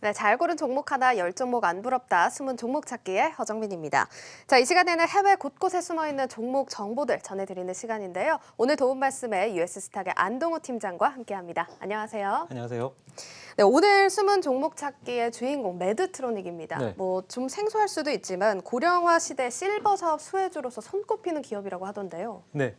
네, 잘 고른 종목 하나, 10종목 안 부럽다. 숨은 종목 찾기의 허정민입니다. 자, 이 시간에는 해외 곳곳에 숨어있는 종목 정보들 전해드리는 시간인데요. 오늘 도움 말씀에 US스탁의 안동호 팀장과 함께합니다. 안녕하세요. 안녕하세요. 네, 오늘 숨은 종목 찾기의 주인공 매드트로닉입니다. 네. 뭐 좀 생소할 수도 있지만 고령화 시대 실버 사업 수혜주로서 손꼽히는 기업이라고 하던데요. 네,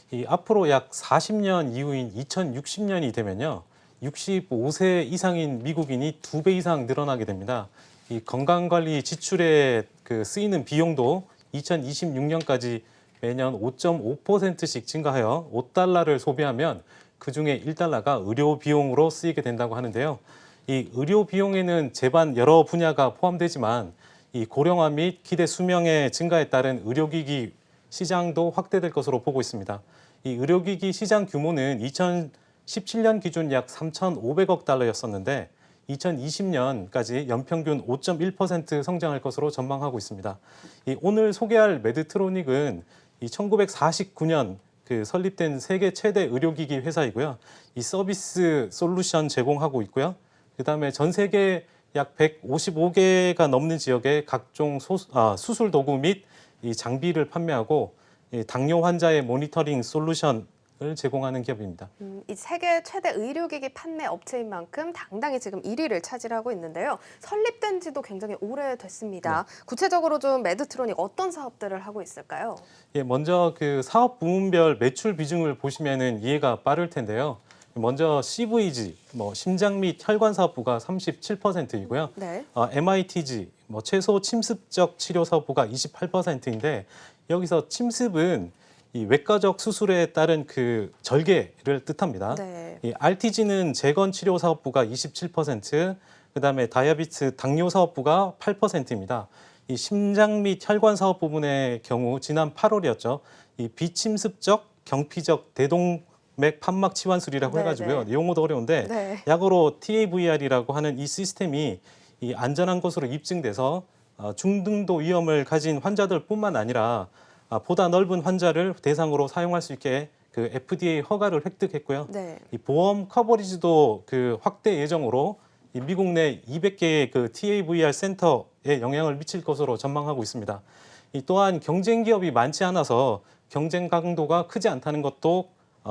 이 앞으로 약 40년 이후인 2060년이 되면요, 65세 이상인 미국인이 2배 이상 늘어나게 됩니다. 이 건강관리 지출에 쓰이는 비용도 2026년까지 매년 5.5%씩 증가하여 $5를 소비하면 그중에 $1가 의료 비용으로 쓰이게 된다고 하는데요. 이 의료 비용에는 제반 여러 분야가 포함되지만 이 고령화 및 기대 수명의 증가에 따른 의료기기 시장도 확대될 것으로 보고 있습니다. 이 의료기기 시장 규모는 2017년 기준 약 3,500억 달러였었는데 2020년까지 연평균 5.1% 성장할 것으로 전망하고 있습니다. 오늘 소개할 매드트로닉은 1949년 설립된 세계 최대 의료기기 회사이고요. 이 서비스 솔루션 제공하고 있고요. 그다음에 전 세계 약 155개가 넘는 지역에 각종 수술 도구 및 이 장비를 판매하고 당뇨 환자의 모니터링 솔루션을 제공하는 기업입니다. 이 세계 최대 의료기기 판매 업체인 만큼 당당히 지금 1위를 차지하고 있는데요. 설립된 지도 굉장히 오래됐습니다. 네. 구체적으로 좀 매드트로닉 어떤 사업들을 하고 있을까요? 예, 먼저 사업 부문별 매출 비중을 보시면은 이해가 빠를 텐데요. 먼저 CVG, 심장 및 혈관 사업부가 37%이고요. 네. MITG, 최소 침습적 치료 사업부가 28%인데 여기서 침습은 이 외과적 수술에 따른 절개를 뜻합니다. 네. 이 RTG는 재건 치료 사업부가 27%, 그다음에 다이아비트 당뇨 사업부가 8%입니다. 이 심장 및 혈관 사업 부분의 경우 지난 8월이었죠. 이 비침습적 경피적 대동맥 판막 치환술이라고 네, 해가지고요. 네. 용어도 어려운데 네. 약어로 TAVR이라고 하는 이 시스템이 이 안전한 것으로 입증돼서 중등도 위험을 가진 환자들뿐만 아니라 보다 넓은 환자를 대상으로 사용할 수 있게 FDA 허가를 획득했고요. 네. 이 보험 커버리지도 확대 예정으로 이 미국 내 200개의 TAVR 센터에 영향을 미칠 것으로 전망하고 있습니다. 또한 경쟁 기업이 많지 않아서 경쟁 강도가 크지 않다는 것도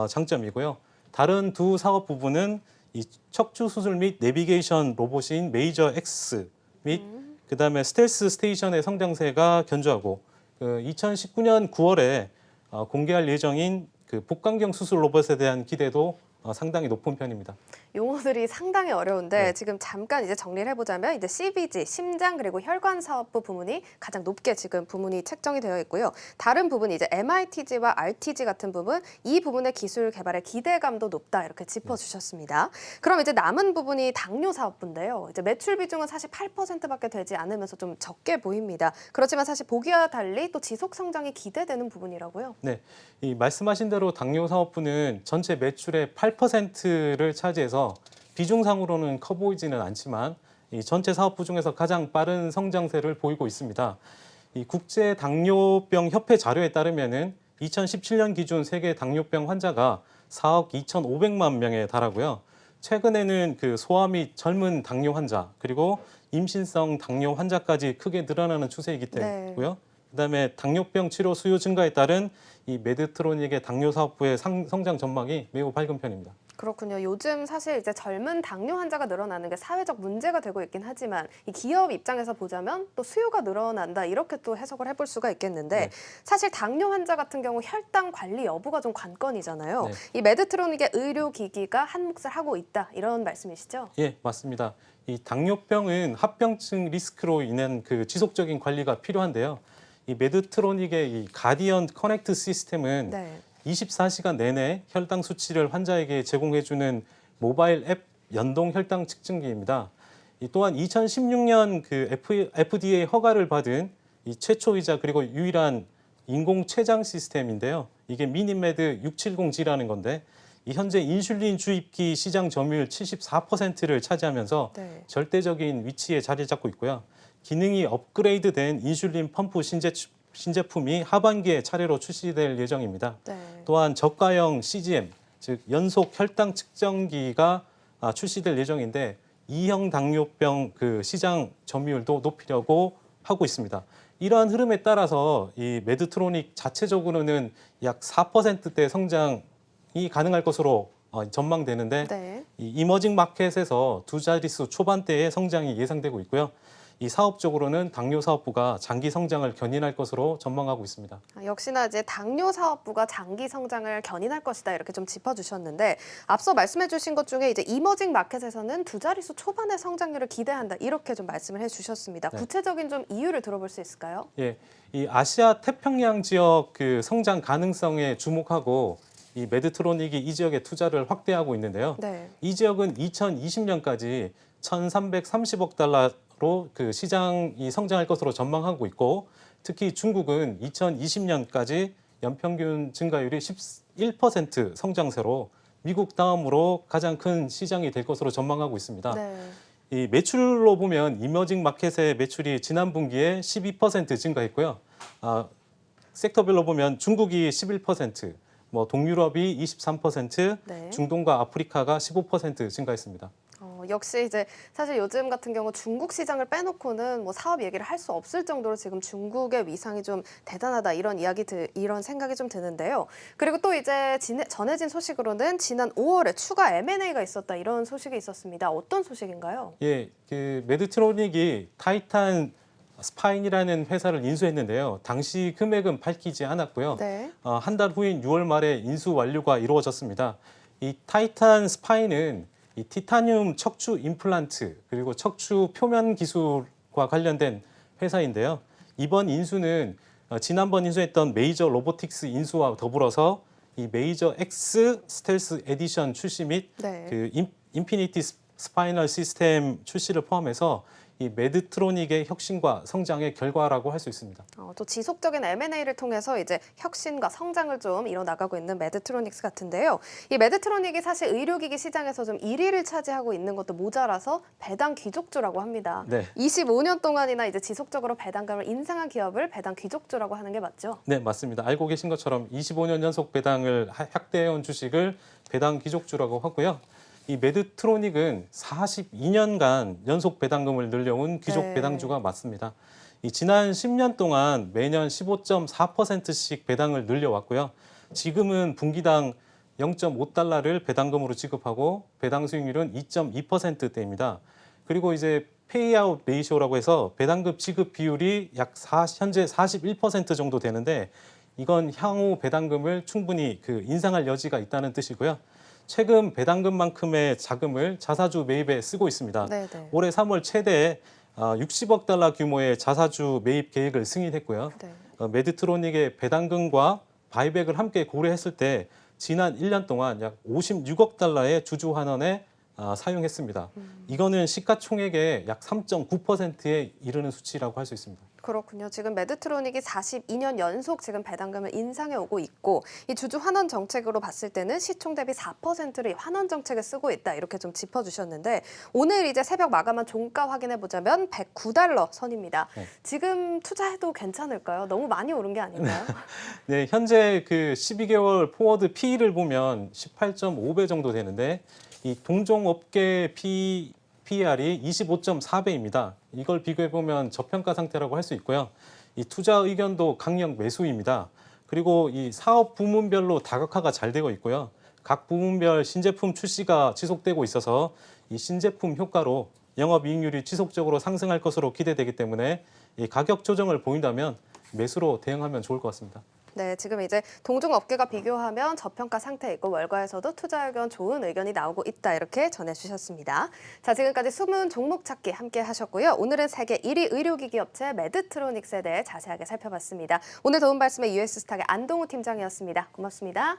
장점이고요. 다른 두 사업 부분은 이 척추 수술 및 내비게이션 로봇인 메이저 X 및 그다음에 스텔스 스테이션의 성장세가 견조하고 2019년 9월에 공개할 예정인 복강경 수술 로봇에 대한 기대도 상당히 높은 편입니다. 용어들이 상당히 어려운데 네. 지금 잠깐 이제 정리를 해보자면 이제 CVG, 심장 그리고 혈관 사업부 부문이 가장 높게 지금 부문이 책정이 되어 있고요. 다른 부분이 이제 MITG와 RTG 같은 부분, 이 부분의 기술 개발의 기대감도 높다 이렇게 짚어주셨습니다. 그럼 이제 남은 부분이 당뇨 사업부인데요. 이제 매출 비중은 사실 8%밖에 되지 않으면서 좀 적게 보입니다. 그렇지만 사실 보기와 달리 또 지속 성장이 기대되는 부분이라고요. 네, 이 말씀하신 대로 당뇨 사업부는 전체 매출의 8%를 차지해서 비중상으로는 커 보이지는 않지만 이 전체 사업부 중에서 가장 빠른 성장세를 보이고 있습니다. 이 국제 당뇨병 협회 자료에 따르면은 2017년 기준 세계 당뇨병 환자가 4억 2,500만 명에 달하고요. 최근에는 소아 및 젊은 당뇨 환자 그리고 임신성 당뇨 환자까지 크게 늘어나는 추세이기 때문이고요. 그다음에 당뇨병 치료 수요 증가에 따른 이 매드트로닉의 당뇨 사업부의 성장 전망이 매우 밝은 편입니다. 그렇군요. 요즘 사실 이제 젊은 당뇨 환자가 늘어나는 게 사회적 문제가 되고 있긴 하지만 이 기업 입장에서 보자면 또 수요가 늘어난다 이렇게 또 해석을 해볼 수가 있겠는데 네. 사실 당뇨 환자 같은 경우 혈당 관리 여부가 좀 관건이잖아요. 네. 이 매드트로닉의 의료기기가 한 몫을 하고 있다 이런 말씀이시죠? 예, 맞습니다. 이 당뇨병은 합병증 리스크로 인한 지속적인 관리가 필요한데요. 이 매드트로닉의 이 가디언 커넥트 시스템은 네. 24시간 내내 혈당 수치를 환자에게 제공해주는 모바일 앱 연동 혈당 측정기입니다. 또한 2016년 FDA 허가를 받은 이 최초이자 그리고 유일한 인공 췌장 시스템인데요. 이게 미니메드 670G라는 건데 이 현재 인슐린 주입기 시장 점유율 74%를 차지하면서 네. 신제품이 하반기에 차례로 출시될 예정입니다. 네. 또한 저가형 CGM, 즉 연속 혈당 측정기가 출시될 예정인데 2형 당뇨병 그 시장 점유율도 높이려고 하고 있습니다. 이러한 흐름에 따라서 이 메드트로닉 자체적으로는 약 4%대 성장이 가능할 것으로 전망되는데 네. 이 이머징 마켓에서 두 자릿수 초반대의 성장이 예상되고 있고요. 이 사업적으로는 당뇨 사업부가 장기 성장을 견인할 것으로 전망하고 있습니다. 역시나 이제 당뇨 사업부가 장기 성장을 견인할 것이다 이렇게 좀 짚어주셨는데 앞서 말씀해주신 것 중에 이제 이머징 마켓에서는 두 자릿수 초반의 성장률을 기대한다 이렇게 좀 말씀을 해주셨습니다. 네. 구체적인 좀 이유를 들어볼 수 있을까요? 예, 이 아시아 태평양 지역 그 성장 가능성에 주목하고 이 메드트로닉이 이 지역에 투자를 확대하고 있는데요. 네. 이 지역은 2020년까지 1,330억 달러로 그 시장이 성장할 것으로 전망하고 있고 특히 중국은 2020년까지 연평균 증가율이 11% 성장세로 미국 다음으로 가장 큰 시장이 될 것으로 전망하고 있습니다. 네. 이 매출로 보면 이머징 마켓의 매출이 지난 분기에 12% 증가했고요. 섹터별로 보면 중국이 11%, 뭐 동유럽이 23%, 네. 중동과 아프리카가 15% 증가했습니다. 역시 이제 사실 요즘 같은 경우 중국 시장을 빼놓고는 뭐 사업 얘기를 할 수 없을 정도로 지금 중국의 위상이 좀 대단하다 이런 이런 생각이 좀 드는데요. 그리고 또 이제 전해진 소식으로는 지난 5월에 추가 M&A가 있었다 이런 소식이 있었습니다. 어떤 소식인가요? 예, 그 메드트로닉이 타이탄 스파인이라는 회사를 인수했는데요. 당시 금액은 밝히지 않았고요. 네. 한 달 후인 6월 말에 인수 완료가 이루어졌습니다. 이 타이탄 스파인은 이 티타늄 척추 임플란트 그리고 척추 표면 기술과 관련된 회사인데요. 이번 인수는 지난번 인수했던 메이저 로보틱스 인수와 더불어서 이 메이저 X 스텔스 에디션 출시 및 네. 그 인피니티 스파이널 시스템 출시를 포함해서 이 메드트로닉의 혁신과 성장의 결과라고 할 수 있습니다. 또 지속적인 M&A를 통해서 이제 혁신과 성장을 좀 이뤄나가고 있는 메드트로닉스 같은데요. 이 메드트로닉이 사실 의료기기 시장에서 좀 1위를 차지하고 있는 것도 모자라서 배당 귀족주라고 합니다. 네. 25년 동안이나 이제 지속적으로 배당금을 인상한 기업을 배당 귀족주라고 하는 게 맞죠? 네, 맞습니다. 알고 계신 것처럼 25년 연속 배당을 확대해온 주식을 배당 귀족주라고 하고요. 이 메드트로닉은 42년간 연속 배당금을 늘려온 귀족 네. 배당주가 맞습니다. 이 지난 10년 동안 매년 15.4%씩 배당을 늘려왔고요. 지금은 분기당 0.5달러를 배당금으로 지급하고 배당 수익률은 2.2%대입니다. 그리고 이제 페이아웃 레이쇼라고 해서 배당금 지급 비율이 현재 41% 정도 되는데 이건 향후 배당금을 충분히 인상할 여지가 있다는 뜻이고요. 최근 배당금만큼의 자금을 자사주 매입에 쓰고 있습니다. 네네. 올해 3월 최대 60억 달러 규모의 자사주 매입 계획을 승인했고요. 네. 메드트로닉의 배당금과 바이백을 함께 고려했을 때 지난 1년 동안 약 56억 달러의 주주 환원에 사용했습니다. 이거는 시가총액의 약 3.9%에 이르는 수치라고 할 수 있습니다. 그렇군요. 지금 메드트로닉이 42년 연속 지금 배당금을 인상해 오고 있고 이 주주 환원 정책으로 봤을 때는 시총 대비 4%를 환원 정책에 쓰고 있다 이렇게 좀 짚어주셨는데 오늘 이제 새벽 마감한 종가 확인해 보자면 109달러 선입니다. 네. 지금 투자해도 괜찮을까요? 너무 많이 오른 게 아닌가요? 네, 현재 12개월 포워드 P를 보면 18.5배 정도 되는데 이 동종업계 PER이 25.4배입니다. 이걸 비교해 보면 저평가 상태라고 할 수 있고요. 이 투자 의견도 강력 매수입니다. 그리고 이 사업 부문별로 다각화가 잘 되고 있고요. 각 부문별 신제품 출시가 지속되고 있어서 이 신제품 효과로 영업이익률이 지속적으로 상승할 것으로 기대되기 때문에 이 가격 조정을 보인다면 매수로 대응하면 좋을 것 같습니다. 네, 지금 이제 동종 업계가 비교하면 저평가 상태이고 월가에서도 투자 의견 좋은 의견이 나오고 있다 이렇게 전해주셨습니다. 자, 지금까지 숨은 종목 찾기 함께 하셨고요. 오늘은 세계 1위 의료기기 업체 메드트로닉스에 대해 자세하게 살펴봤습니다. 오늘 도움 말씀의 US스탁의 안동우 팀장이었습니다. 고맙습니다.